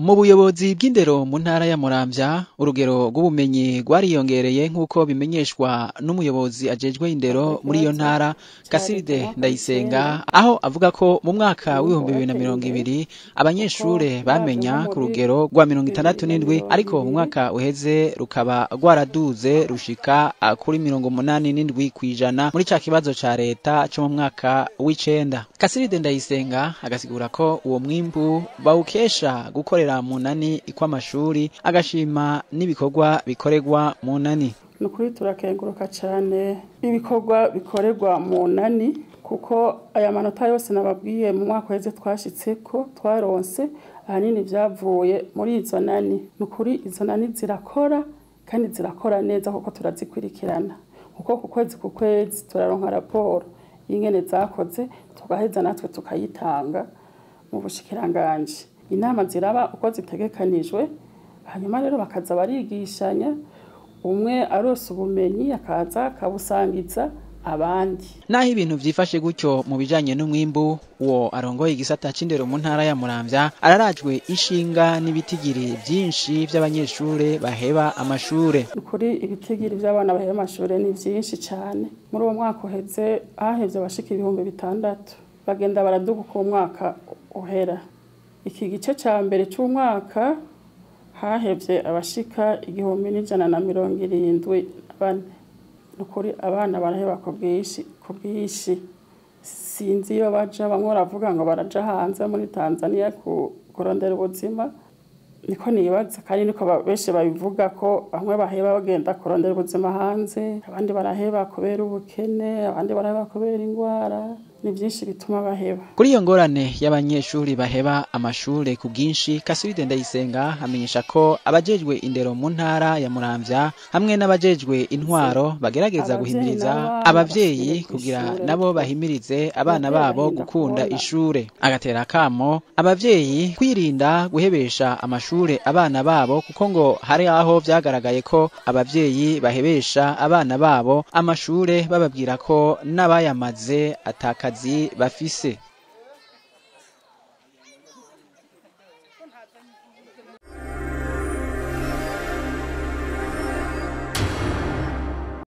Mu buyobozi bw'indero mu ntara ya Muramvya, urugero rw'ubumenyi rwariyongereye nk'uko bimenyeshwa n'umuyobozi ajejwe indero muri iyo ntara, Cassilde NDAYISENGA, aho avuga ko mu mwaka w'2020 abanyeshure bamenya ku rugero rwa 67, ariko mu mwaka uheze rukaba rwaraduze rushika kuri 87% muri ca kibazo ca Reta cyo mu mwaka w'icenda. Cassilde NDAYISENGA agasigura ko uwo mwimbu bawukesha gukorera munani ikw'amashuri, agashima n'ibikorwa bikorerwa munani. Nukuri turakenguruka cyane ibikorwa bikorerwa munani, kuko aya manota yose nababwiye mu mwaka weze twashitseko twaronse ahanini vyavuye muri izo nani. Nukuri izo nani zirakora kandi zirakora neza kuko turazikurikirana, kuko ku kwezi turaronka raporo y'ingene zakoze, tugaheza natwe tukayitanga mu bushikiranganje. Inama ziraba uko zitegekanijwe, hanyuma rero bakaza barigishanya, umwe arose ubumenyi akaza akabusangiza abandi. Naho ibintu vyifashe gutyo mu bijanye n'umwimbu, uwo arongoye igisata c'indero mu ntara ya Muramvya ararajwe inshinga n'ibitigiri vyinshi vy'abanyeshure baheba amashure. Kuri ibitigiri vy'abana baheba amashure ni vyinshi cane. Muri uwo mwaka uheze hahevye abashika 6,000, bagenda baraduga uko mwaka uhera. Iki gice ca mbere c'umwaka hahevye abashika 1,174. Nukuri abana baraheba ku bwishi. Sinzi iyo baja, bamwe baravuga ngo baraja hanze muri Tanzania kurondera ubuzima, niko nibaza, kandi niko benshi babivuga ko bamwe baheba bagenda kurondera ubuzima hanze, abandi baraheba kubera ubukene, abandi baraheba kubera ingwara. Ni byinshi bituma baheba. Kuri iyo ngorane y'abanyeshuri baheba amashure ku bwinshi, Cassilde NDAYISENGA amenyesha ko abajejwe indero mu ntara ya Muramvya hamwe n'abajejwe intwaro bagerageza guhimiriza abavyeyi kugira nabo bahimirize abana babo gukunda ishure. Agatera akamo abavyeyi kwirinda guhebesha amashure abana babo, kuko ngo hari aho vyagaragaye ko abavyeyi bahebesha abana babo amashure bababwira ko n'abayamaze ataka bafise.